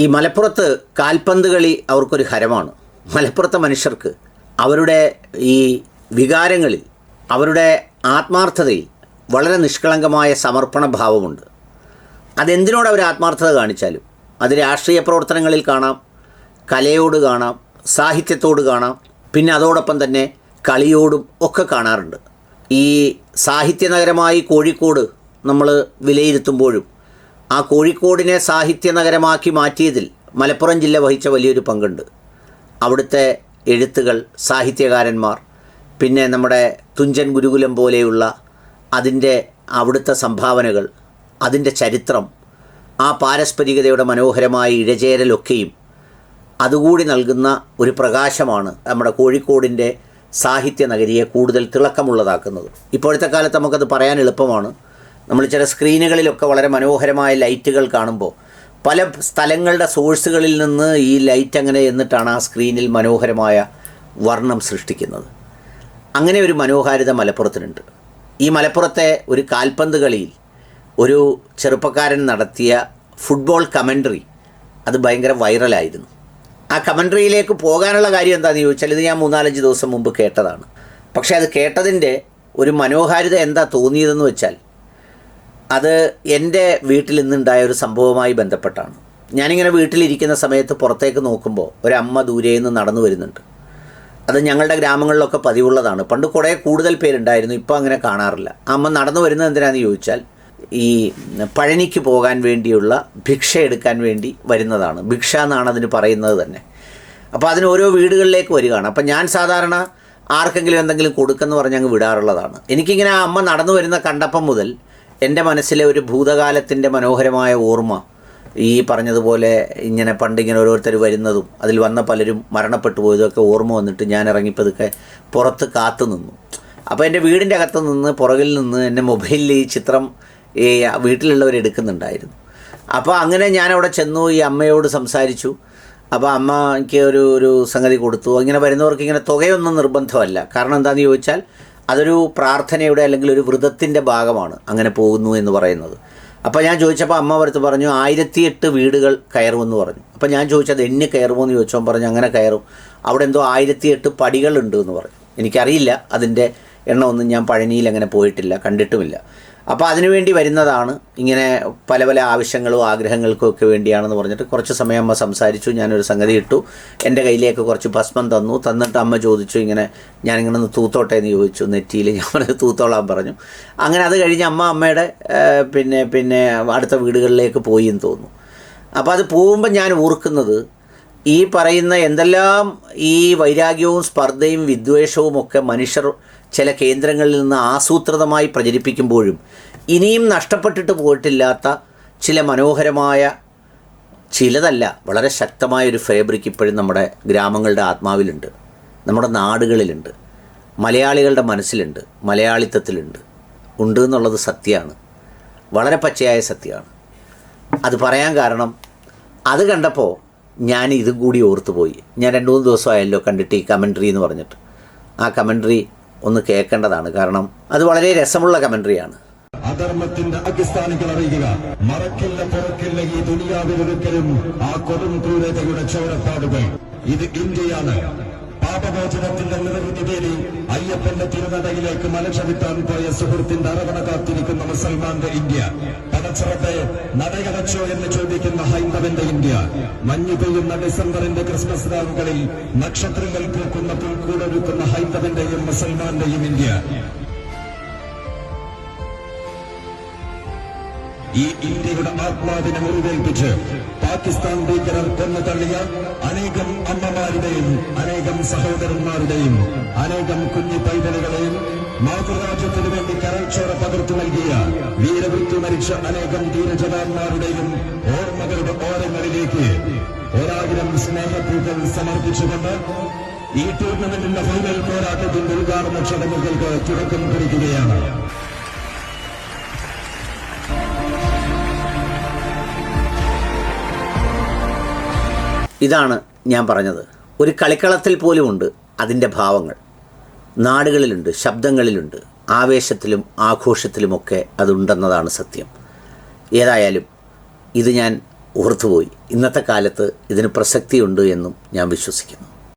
ഈ മലപ്പുറത്ത് കാൽപന്ത് കളി അവർക്കൊരു ഹരമാണ്. മലപ്പുറത്തെ മനുഷ്യർക്ക് അവരുടെ ഈ വികാരങ്ങളിൽ, അവരുടെ ആത്മാർത്ഥതയിൽ വളരെ നിഷ്കളങ്കമായ സമർപ്പണ ഭാവമുണ്ട്. അതെന്തിനോട് അവർ ആത്മാർത്ഥത കാണിച്ചാലും അത് രാഷ്ട്രീയ പ്രവർത്തനങ്ങളിൽ കാണാം, കലയോട് കാണാം, സാഹിത്യത്തോട് കാണാം, പിന്നെ അതോടൊപ്പം തന്നെ കളിയോടും ഒക്കെ കാണാറുണ്ട്. ഈ സാഹിത്യ നഗരമായി കോഴിക്കോട് നമ്മൾ വിലയിരുത്തുമ്പോഴും ആ കോഴിക്കോടിനെ സാഹിത്യ നഗരമാക്കി മാറ്റിയതിൽ മലപ്പുറം ജില്ല വഹിച്ച വലിയൊരു പങ്കുണ്ട്. അവിടുത്തെ എഴുത്തുകൾ, സാഹിത്യകാരന്മാർ, പിന്നെ നമ്മുടെ തുഞ്ചൻ ഗുരുകുലം പോലെയുള്ള അതിൻ്റെ അവിടുത്തെ സംഭാവനകൾ, അതിൻ്റെ ചരിത്രം, ആ പാരസ്പരികതയുടെ മനോഹരമായ ഇഴചേരലൊക്കെയും അതുകൂടി നൽകുന്ന ഒരു പ്രകാശമാണ് നമ്മുടെ കോഴിക്കോടിൻ്റെ സാഹിത്യ നഗരിയെ കൂടുതൽ തിളക്കമുള്ളതാക്കുന്നത്. ഇപ്പോഴത്തെ കാലത്ത് നമുക്കത് പറയാൻ എളുപ്പമാണ്. നമ്മൾ ചില സ്ക്രീനുകളിലൊക്കെ വളരെ മനോഹരമായ ലൈറ്റുകൾ കാണുമ്പോൾ പല സ്ഥലങ്ങളുടെ സോഴ്സുകളിൽ നിന്ന് ഈ ലൈറ്റ് അങ്ങനെ എന്നിട്ടാണ് ആ സ്ക്രീനിൽ മനോഹരമായ വർണ്ണം സൃഷ്ടിക്കുന്നത്. അങ്ങനെ ഒരു മനോഹാരിത മലപ്പുറത്തിനുണ്ട്. ഈ മലപ്പുറത്തെ ഒരു കാൽപന്ത് കളിയിൽ ഒരു ചെറുപ്പക്കാരൻ നടത്തിയ ഫുട്ബോൾ കമൻട്രി അത് ഭയങ്കര വൈറലായിരുന്നു. ആ കമൻട്രിയിലേക്ക് പോകാനുള്ള കാര്യം എന്താണെന്ന് ചോദിച്ചാൽ, ഇത് ഞാൻ 3-4 ദിവസം മുമ്പ് കേട്ടതാണ്. പക്ഷേ അത് കേട്ടതിൻ്റെ ഒരു മനോഹാരിത എന്താ തോന്നിയതെന്ന് വെച്ചാൽ, അത് എൻ്റെ വീട്ടിൽ നിന്നുണ്ടായ ഒരു സംഭവവുമായി ബന്ധപ്പെട്ടാണ്. ഞാനിങ്ങനെ വീട്ടിലിരിക്കുന്ന സമയത്ത് പുറത്തേക്ക് നോക്കുമ്പോൾ ഒരമ്മ ദൂരെ നിന്ന് നടന്നു വരുന്നുണ്ട്. അത് ഞങ്ങളുടെ ഗ്രാമങ്ങളിലൊക്കെ പതിവുള്ളതാണ്. പണ്ട് കുറേ കൂടുതൽ പേരുണ്ടായിരുന്നു, ഇപ്പോൾ അങ്ങനെ കാണാറില്ല. അമ്മ നടന്നു വരുന്നത് എന്തിനാണെന്ന് ചോദിച്ചാൽ, ഈ പഴനിക്ക് പോകാൻ വേണ്ടിയുള്ള ഭിക്ഷ എടുക്കാൻ വേണ്ടി വരുന്നതാണ്. ഭിക്ഷ എന്നാണ് അതിന് പറയുന്നത് തന്നെ. അപ്പോൾ അതിന് ഓരോ വീടുകളിലേക്ക് വരികയാണ്. അപ്പം ഞാൻ സാധാരണ ആർക്കെങ്കിലും എന്തെങ്കിലും കൊടുക്കുമെന്ന് പറഞ്ഞ് അങ്ങ് വിടാറുള്ളതാണ്. എനിക്കിങ്ങനെ ആ അമ്മ നടന്നു വരുന്ന കണ്ടപ്പം മുതൽ എൻ്റെ മനസ്സിലെ ഒരു ഭൂതകാലത്തിൻ്റെ മനോഹരമായ ഓർമ്മ, ഈ പറഞ്ഞതുപോലെ ഇങ്ങനെ പണ്ടിങ്ങനെ ഓരോരുത്തർ വരുന്നതും അതിൽ വന്ന പലരും മരണപ്പെട്ടു പോയതൊക്കെ ഓർമ്മ വന്നിട്ട് ഞാൻ ഇറങ്ങിപ്പതൊക്കെ പുറത്ത് കാത്തു നിന്നു. അപ്പോൾ എൻ്റെ വീടിൻ്റെ അകത്ത് നിന്ന് പുറകിൽ നിന്ന് എൻ്റെ മൊബൈലിൽ ഈ ചിത്രം ഈ വീട്ടിലുള്ളവരെടുക്കുന്നുണ്ടായിരുന്നു. അപ്പോൾ അങ്ങനെ ഞാനവിടെ ചെന്നു, ഈ അമ്മയോട് സംസാരിച്ചു. അപ്പോൾ അമ്മ എനിക്ക് ഒരു സംഗതി കൊടുത്തു. ഇങ്ങനെ വരുന്നവർക്ക് ഇങ്ങനെ തുകയൊന്നും നിർബന്ധമല്ല. കാരണം എന്താണെന്ന് ചോദിച്ചാൽ, അതൊരു പ്രാർത്ഥനയുടെ അല്ലെങ്കിൽ ഒരു വ്രതത്തിൻ്റെ ഭാഗമാണ് അങ്ങനെ പോകുന്നു എന്ന് പറയുന്നത്. അപ്പോൾ ഞാൻ ചോദിച്ചപ്പോൾ അമ്മ അടുത്ത് പറഞ്ഞു 1008 വീടുകൾ കയറുമെന്ന് പറഞ്ഞു. അപ്പോൾ ഞാൻ ചോദിച്ചത് എണ്ണി കയറുമോ എന്ന് ചോദിച്ചപ്പോൾ പറഞ്ഞു അങ്ങനെ കയറും, അവിടെ എന്തോ 1008 പടികളുണ്ട് എന്ന് പറഞ്ഞു. എനിക്കറിയില്ല അതിൻ്റെ എണ്ണമൊന്നും, ഞാൻ പഴനിയിൽ അങ്ങനെ പോയിട്ടില്ല, കണ്ടിട്ടുമില്ല. അപ്പോൾ അതിനുവേണ്ടി വരുന്നതാണ്, ഇങ്ങനെ പല പല ആവശ്യങ്ങളും ആഗ്രഹങ്ങൾക്കും ഒക്കെ വേണ്ടിയാണെന്ന് പറഞ്ഞിട്ട് കുറച്ച് സമയം അമ്മ സംസാരിച്ചു. ഞാനൊരു സംഗതി ഇട്ടു, എൻ്റെ കയ്യിലേക്ക് കുറച്ച് ഭസ്മം തന്നിട്ട് അമ്മ ചോദിച്ചു ഇങ്ങനെ ഞാനിങ്ങനെ ഒന്ന് തൂത്തോട്ടെ എന്ന് ചോദിച്ചു നെറ്റിയിൽ. ഞാൻ തൂത്തോളാൻ പറഞ്ഞു. അങ്ങനെ അത് കഴിഞ്ഞ് അമ്മയുടെ പിന്നെ അടുത്ത വീടുകളിലേക്ക് പോയി എന്ന് തോന്നുന്നു. അപ്പോൾ അത് പോകുമ്പോൾ ഞാൻ ഓർക്കുന്നത്, ഈ പറയുന്ന എന്തെല്ലാം ഈ വൈരാഗ്യവും സ്പർദ്ധയും വിദ്വേഷവും ഒക്കെ മനുഷ്യർ ചില കേന്ദ്രങ്ങളിൽ നിന്ന് ആസൂത്രിതമായി പ്രചരിപ്പിക്കുമ്പോഴും ഇനിയും നഷ്ടപ്പെട്ടിട്ട് പോയിട്ടില്ലാത്ത ചില മനോഹരമായ, ചിലതല്ല വളരെ ശക്തമായൊരു ഫാബ്രിക് ഇപ്പോഴും നമ്മുടെ ഗ്രാമങ്ങളുടെ ആത്മാവിലുണ്ട്, നമ്മുടെ നാടുകളിലുണ്ട്, മലയാളികളുടെ മനസ്സിലുണ്ട്, മലയാളിത്തത്തിലുണ്ട് എന്നുള്ളത് സത്യമാണ്, വളരെ പച്ചയായ സത്യമാണ്. അത് പറയാൻ കാരണം, അത് കണ്ടപ്പോൾ ഞാൻ ഇതും കൂടി ഓർത്തുപോയി. ഞാൻ 2-3 ദിവസമായല്ലോ കണ്ടിട്ട് ഈ കമൻട്രി എന്ന് പറഞ്ഞിട്ട്. ആ കമൻട്രി ഒന്ന് കേൾക്കേണ്ടതാണ്. കാരണം അത് വളരെ രസമുള്ള കമൻട്രിയാണ്. അധർമ്മത്തിന്റെ അടിസ്ഥാനികൾ അറിയുക, മറക്കില്ല പുറക്കില്ല ഈ ദുനിയാവിലൊരിക്കലും ആ കൊടും ക്രൂരതയുടെ ചോരപ്പാടുകൾ. ഇത് ഇന്ത്യയാണ്. പാപമോചനത്തിന്റെ നിവൃത്തി തേടി അയ്യപ്പന്റെ തിരുനടയിലേക്ക് മലക്ഷവിത്താൻ പോയ സുഹൃത്തിന്റെ അറവണ കാത്തിരിക്കുന്ന മുസൽമാന്റെ ഇന്ത്യ. പടച്ചിറത്തെ നടയടച്ചോ എന്ന് ചോദിക്കുന്ന ഹൈന്ദവന്റെ ഇന്ത്യ. മഞ്ഞു പെയ്യുന്ന ഡിസംബറിന്റെ ക്രിസ്മസ് രാവുകളിൽ നക്ഷത്രങ്ങൾ പൂക്കുന്ന പുൽക്കൂടൊരുക്കുന്ന ഹൈന്ദവന്റെയും മുസൽമാന്റെയും ഇന്ത്യ. ഈ ഇന്ത്യയുടെ ആത്മാവിനെ മുറിവേൽപ്പിച്ച് പാകിസ്ഥാൻ ഭീകരർ കൊന്നു തള്ളിയ അനേകം അമ്മമാരുടെയും അനേകം സഹോദരന്മാരുടെയും അനേകം കുഞ്ഞു പൈതലുകളെയും മാതൃരാജ്യത്തിനു വേണ്ടി കരൾച്ചോര പകർത്തു നൽകിയ വീരമൃത്യു മരിച്ച അനേകം ധീരജവാന്മാരുടെയും ഓർമ്മകളുടെ ഓരങ്ങളിലേക്ക് 1000 സ്നേഹപൂക്കൾ സമർപ്പിച്ചുകൊണ്ട് ഈ ടൂർണമെന്റിന്റെ ഫൈനൽ പോരാട്ടത്തിന്റെ ഉദ്ഘാടന ചടങ്ങുകൾക്ക് തുടക്കം കുറിക്കുകയാണ്. ഇതാണ് ഞാൻ പറഞ്ഞത്. ഒരു കളിക്കളത്തിൽ പോലുമുണ്ട് അതിൻ്റെ ഭാവങ്ങൾ. നാടുകളിലുണ്ട്, ശബ്ദങ്ങളിലുണ്ട്, ആവേശത്തിലും ആഘോഷത്തിലുമൊക്കെ അതുണ്ടെന്നതാണ് സത്യം. ഏതായാലും ഇത് ഞാൻ ഓർത്തുപോയി. ഇന്നത്തെ കാലത്ത് ഇതിന് പ്രസക്തിയുണ്ട് എന്നും ഞാൻ വിശ്വസിക്കുന്നു.